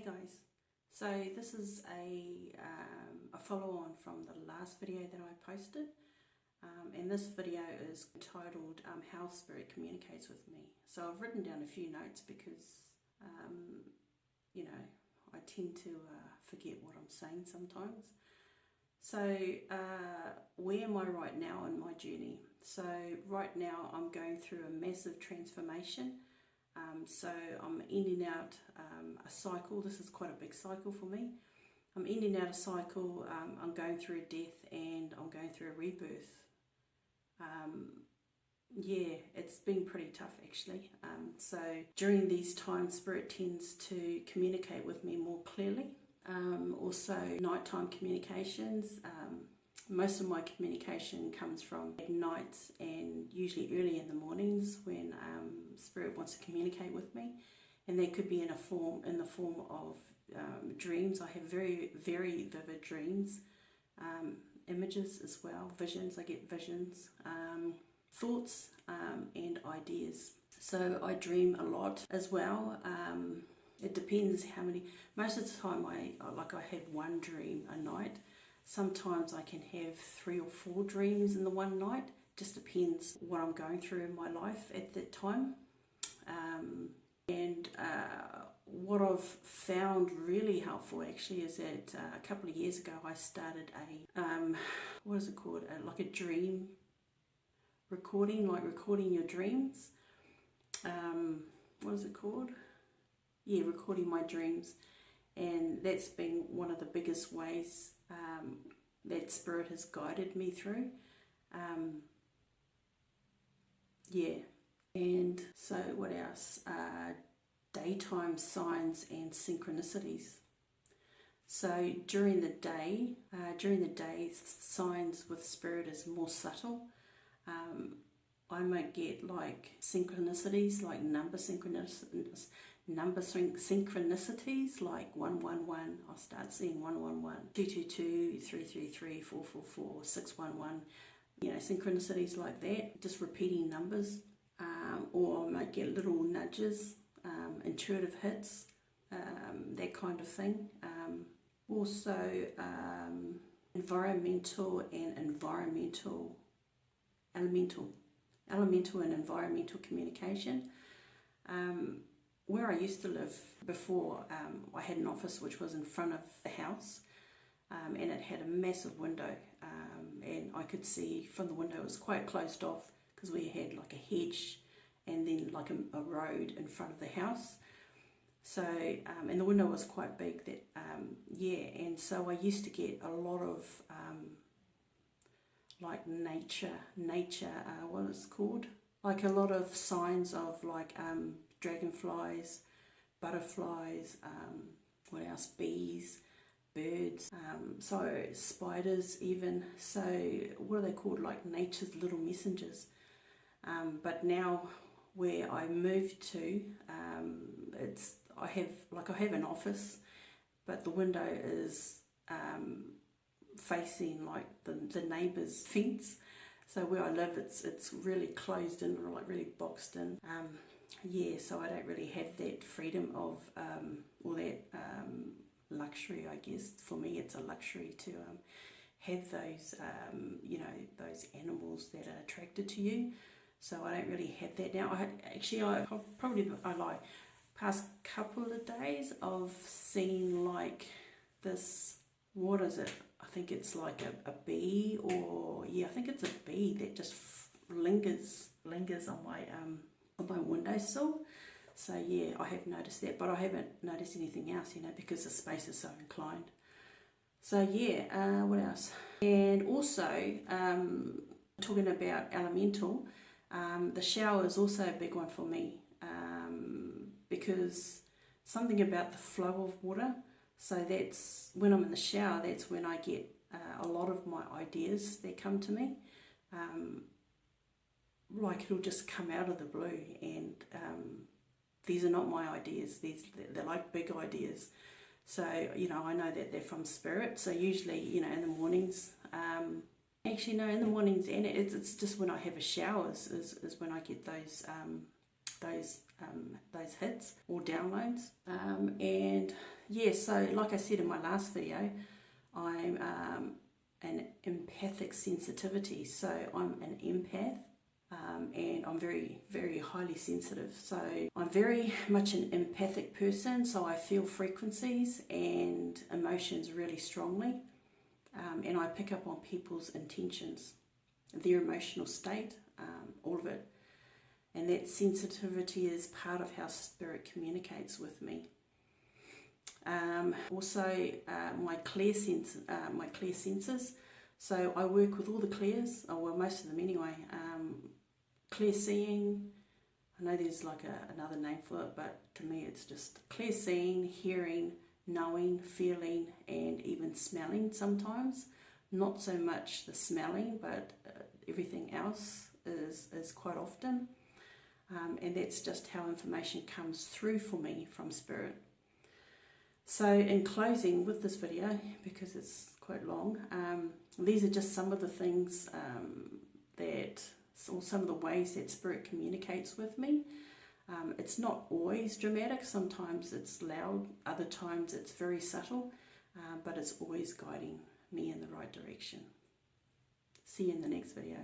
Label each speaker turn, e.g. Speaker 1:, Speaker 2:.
Speaker 1: guys, so this is a follow-on from the last video that I posted, and this video is titled How Spirit Communicates with Me. So I've written down a few notes because you know, I tend to forget what I'm saying sometimes. So where am I right now in my journey? So right now I'm going through a massive transformation. So I'm ending out a cycle. This is quite a big cycle for me. I'm ending out a cycle. I'm going through a death and I'm going through a rebirth. Yeah, it's been pretty tough actually. So during these times, Spirit tends to communicate with me more clearly. Also nighttime communications. Most of my communication comes from at nights and usually early in the mornings when Spirit wants to communicate with me, and that could be in the form of dreams. I have very, very vivid dreams, images as well, visions. I get visions, thoughts, and ideas. So I dream a lot as well. It depends how many. Most of the time I have one dream a night. Sometimes I can have 3 or 4 dreams in the one night. Just depends what I'm going through in my life at that time. What I've found really helpful actually is that a couple of years ago I started a, what is it called? Like a dream recording, like recording your dreams. What is it called? Yeah, recording my dreams. And that's been one of the biggest ways that Spirit has guided me through. Yeah, and so what else? Daytime signs and synchronicities. So during the day, signs with Spirit is more subtle. I might get like synchronicities, like number synchronicities, like 111. I'll start seeing 111, 222, 333, 444, 611. You know, synchronicities like that, just repeating numbers. Or I might get little nudges, intuitive hits, that kind of thing. Also, elemental and environmental communication. Where I used to live before, I had an office which was in front of the house, and it had a massive window, and I could see from the window. It was quite closed off because we had like a hedge and then like a road in front of the house. So and the window was quite big. That yeah, and so I used to get a lot of like nature, what is it called? Like a lot of signs of like dragonflies, butterflies, what else? Bees, birds, so spiders even. So what are they called? Like nature's little messengers. But now where I moved to, I have an office, but the window is facing like the neighbour's fence. So where I live, it's really closed in, or like really boxed in. Yeah, so I don't really have that freedom of or that luxury, I guess. For me, it's a luxury to have those you know, those animals that are attracted to you. So I don't really have that now. I lie. Past couple of days I've seen like this, what is it? I think it's like a bee, or yeah, I think it's a bee that just lingers on my windowsill. So yeah, I have noticed that, but I haven't noticed anything else, you know, because the space is so inclined. So yeah, what else? And also, talking about elemental, the shower is also a big one for me, because something about the flow of water. So that's when I'm in the shower, that's when I get a lot of my ideas that come to me. Like it'll just come out of the blue, and these are not my ideas. They're like big ideas. So, you know, I know that they're from Spirit. So usually, you know, in the mornings, actually no, in the mornings, and it's just when I have a shower is when I get those those hits or downloads. And yeah, so like I said in my last video, I'm an empathic sensitivity, so I'm an empath. And I'm very, very highly sensitive. So I'm very much an empathic person, so I feel frequencies and emotions really strongly. And I pick up on people's intentions, their emotional state, all of it. And that sensitivity is part of how spirit communicates with me. Also, my clear senses. So I work with all the clairs, well, most of them anyway. Clear seeing, I know there's like another name for it, but to me it's just clear seeing, hearing, knowing, feeling, and even smelling sometimes. Not so much the smelling, but everything else is quite often. And that's just how information comes through for me from spirit. So in closing with this video, because it's quite long, these are just some of the things or some of the ways that spirit communicates with me. It's not always dramatic. Sometimes it's loud, other times it's very subtle, but it's always guiding me in the right direction. See you in the next video.